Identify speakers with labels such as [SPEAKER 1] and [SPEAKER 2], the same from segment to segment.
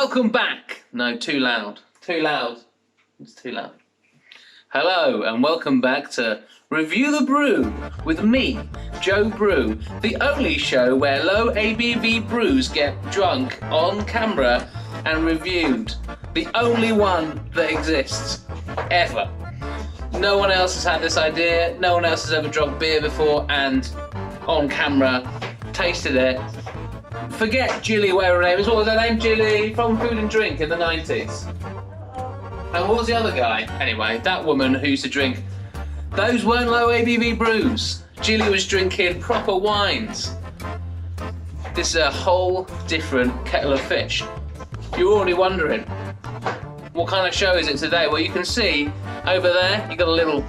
[SPEAKER 1] welcome back. No, too loud. Too loud. It's too loud. Hello, and welcome back to Review the Brew with me, Joe Brew, the only show where low ABV brews get drunk on camera and reviewed. The only one that exists, ever. No one else has had this idea, no one else has ever drunk beer before and on camera tasted it. Forget Jilly, whatever her name is. What was her name? Jilly from Food and Drink in the 90s. And what was the other guy? Anyway, that woman who used to drink, those weren't low ABV brews. Jilly was drinking proper wines. This is a whole different kettle of fish. You're already wondering, what kind of show is it today? Well, you can see over there, you got a little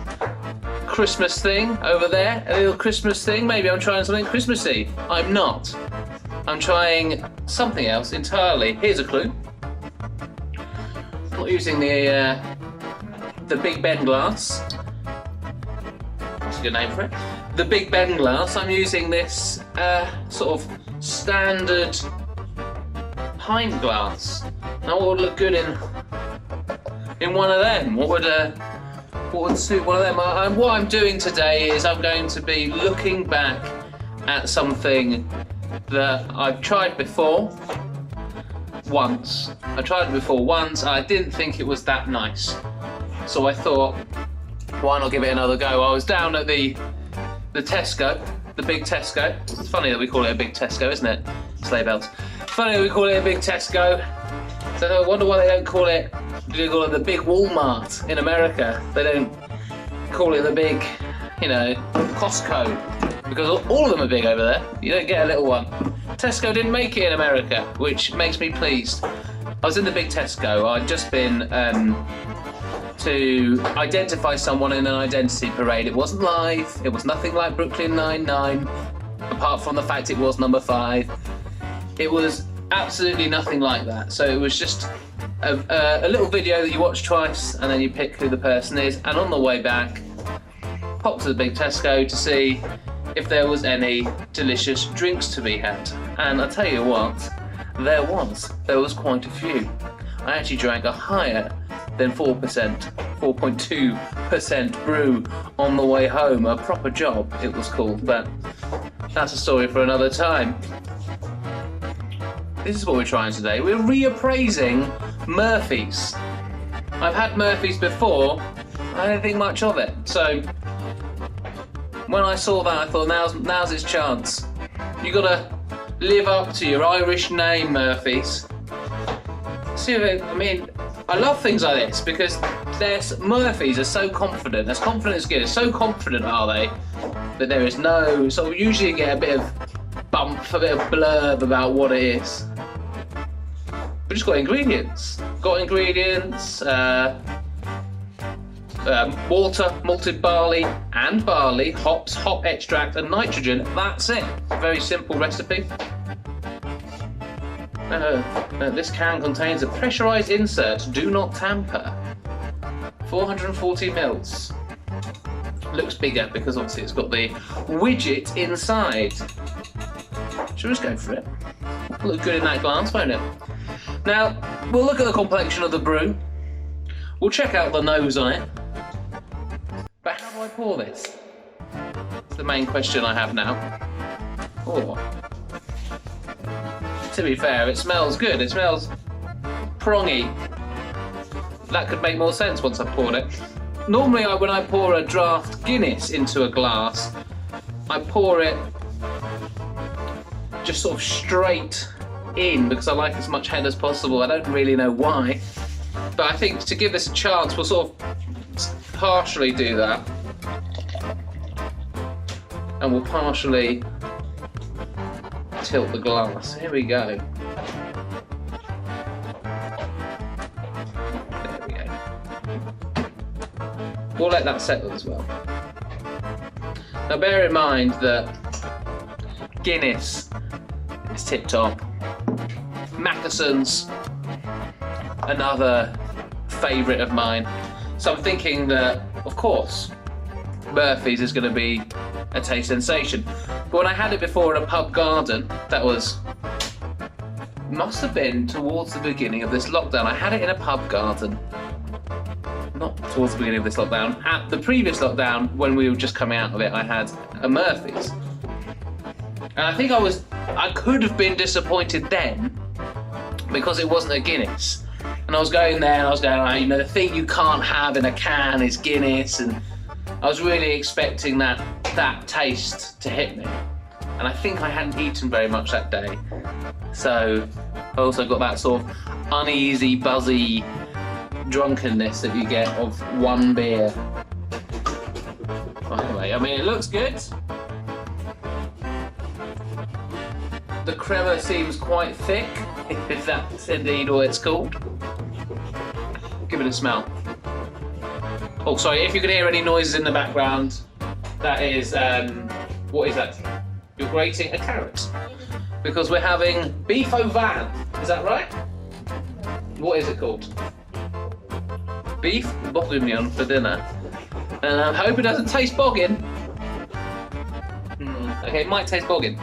[SPEAKER 1] Christmas thing over there, a little Christmas thing. Maybe I'm trying something Christmassy. I'm not. I'm trying something else entirely. Here's a clue. I'm not using the Big Ben glass. That's a good name for it. The Big Ben glass. I'm using this sort of standard pint glass. Now, what would look good in one of them? What would suit one of them? What I'm doing today is I'm going to be looking back at something that I've tried before once. I tried it before once and I didn't think it was that nice. So I thought, why not give it another go? I was down at the Tesco, the big Tesco. It's funny that we call it a big Tesco, isn't it? Sleigh bells. Funny that we call it a big Tesco. So I wonder why they don't call it, the big Walmart in America. They don't call it the big, Costco. Because all of them are big over there. You don't get a little one. Tesco didn't make it in America, which makes me pleased. I was in the big Tesco. I'd just been to identify someone in an identity parade. It wasn't live. It was nothing like Brooklyn Nine-Nine, apart from the fact it was number 5. It was absolutely nothing like that. So it was just a little video that you watch twice and then you pick who the person is. And on the way back, pop to the big Tesco to see if there was any delicious drinks to be had. And I tell you what, there was quite a few. I actually drank a higher than 4%, 4.2% brew on the way home. A proper job, it was called, but that's a story for another time. This is what we're trying today. We're reappraising Murphy's. I've had Murphy's before, I didn't think much of it, so when I saw that, I thought, now's its chance. You gotta live up to your Irish name, Murphy's. I love things like this because Murphy's are so confident, as confident as good, so confident are they, that there is no, so we usually get a bit of bump, a bit of blurb about what it is. We just got ingredients. Water, malted barley and barley, hops, hop extract and nitrogen. That's it. Very simple recipe. This can contains a pressurized insert. Do not tamper. 440 mils. Looks bigger because obviously it's got the widget inside. Should we just go for it? Look good in that glass, won't it? Now, we'll look at the complexion of the brew. We'll check out the nose on it. But how do I pour this? It's the main question I have now. Oh. To be fair, it smells good. It smells prongy. That could make more sense once I've poured it. Normally, when I pour a draft Guinness into a glass, I pour it just sort of straight in because I like as much head as possible. I don't really know why. But I think to give this a chance, we'll sort of partially do that. And we'll partially tilt the glass. Here we go. There we go. We'll let that settle as well. Now bear in mind that Guinness is tip top. Mackeson's another favourite of mine. So I'm thinking that, of course, Murphy's is going to be a taste sensation. But when I had it before in a pub garden, that was must have been towards the beginning of this lockdown. I had it in a pub garden. Not towards the beginning of this lockdown. At the previous lockdown, when we were just coming out of it, I had a Murphy's. And I think I could have been disappointed then because it wasn't a Guinness. And I was going there and I was going, oh, you know, the thing you can't have in a can is Guinness. And I was really expecting that taste to hit me. And I think I hadn't eaten very much that day. So I also got that sort of uneasy, buzzy drunkenness that you get of one beer. Well, anyway, I mean, it looks good. The crema seems quite thick, if that's indeed what it's called. Give it a smell. Oh, sorry, if you can hear any noises in the background, that is, what is that? You're grating a carrot. Because we're having beef au vin, is that right? What is it called? Beef bourguignon for dinner. And I hope it doesn't taste boggin. Okay, it might taste boggin.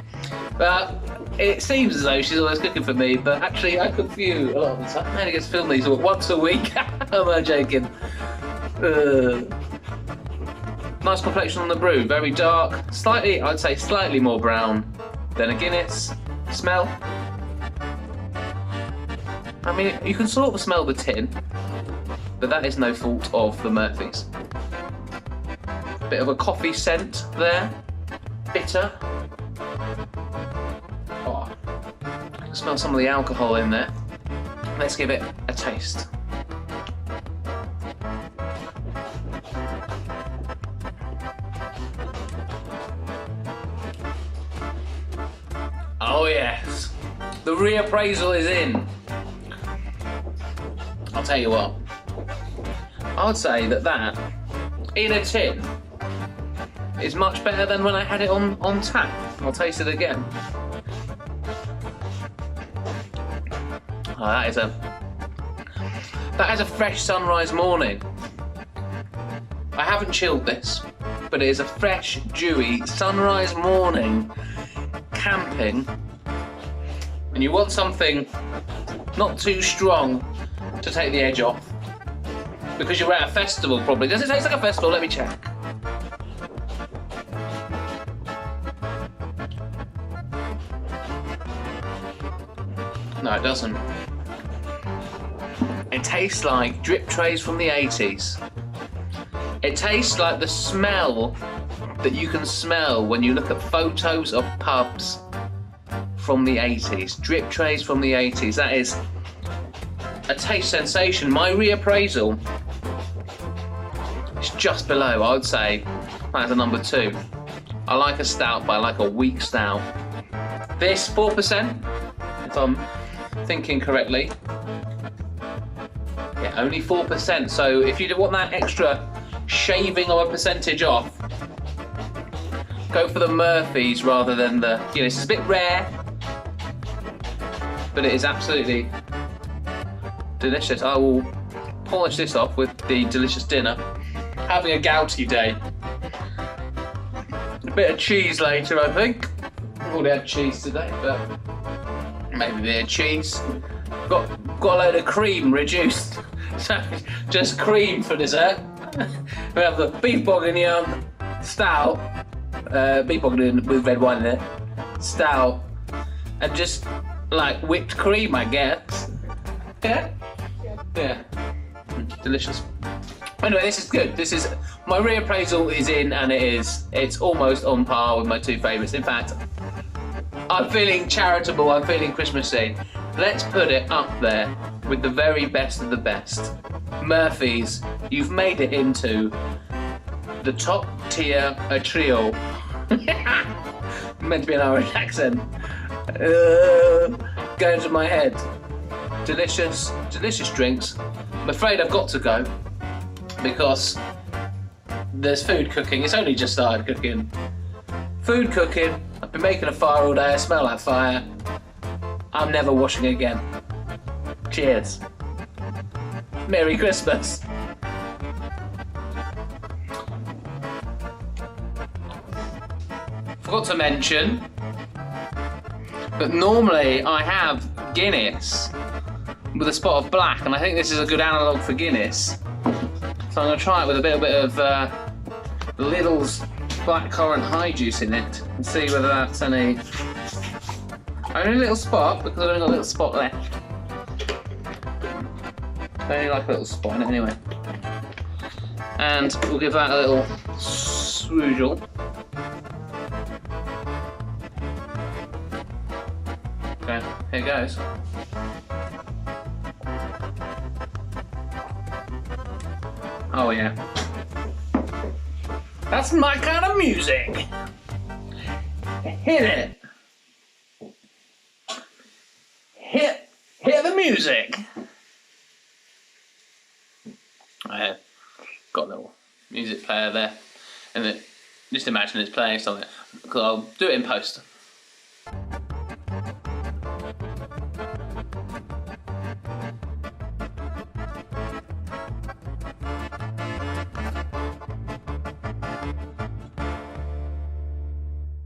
[SPEAKER 1] But it seems as though she's always cooking for me, but actually I cook for you a lot of the time. I only get to film these once a week. Am I joking? Nice complexion on the brew, very dark. Slightly, I'd say slightly more brown than a Guinness. Smell. I mean, you can sort of smell the tin, but that is no fault of the Murphy's. Bit of a coffee scent there. Bitter. Oh, I can smell some of the alcohol in there. Let's give it a taste. Oh yes, the reappraisal is in. I'll tell you what, I would say that in a tin is much better than when I had it on tap. I'll taste it again. Oh, that is a fresh sunrise morning. I haven't chilled this, but it is a fresh, dewy sunrise morning camping, and you want something not too strong to take the edge off, because you're at a festival probably. Does it taste like a festival? Let me check. No, it doesn't. It tastes like drip trays from the 80s. It tastes like the smell that you can smell when you look at photos of pubs from the 80s. Drip trays from the 80s. That is a taste sensation. My reappraisal is just below. I would say that's a number 2. I like a stout, but I like a weak stout. This 4%, if I'm thinking correctly. Yeah, only 4%. So if you want that extra shaving of a percentage off, go for the Murphy's rather than the Guinness. It's a bit rare, but it is absolutely delicious. I will polish this off with the delicious dinner. Having a gouty day. A bit of cheese later, I think. I've already had cheese today, but maybe a bit of cheese. Got a load of cream reduced. So just cream for dessert. We have the beef bourguignon stout. Beef bourguignon with red wine in it. Stout. And just like whipped cream, I guess. Yeah? Yeah. Delicious. Anyway, this is good. This is my reappraisal is in, and it's almost on par with my 2 favourites. In fact, I'm feeling charitable, I'm feeling Christmassy. Let's put it up there with the very best of the best. Murphy's, you've made it into the top tier a trio. Meant to be an Irish accent. Going to my head. Delicious, delicious drinks. I'm afraid I've got to go because there's food cooking. It's only just started cooking. Food cooking. I've been making a fire all day. I smell that fire. I'm never washing again. Cheers. Merry Christmas. Forgot to mention that normally I have Guinness with a spot of black, and I think this is a good analogue for Guinness. So I'm going to try it with a bit of Lidl's blackcurrant high juice in it and see whether that's only a little spot, because I've only got a little spot left. I only like a little spot in it anyway. And we'll give that a little swoozle. Okay, here goes. Oh yeah. That's my kind of music. Hit it. Hit the music. I have got a little music player there, and just imagine it's playing something, because I'll do it in post.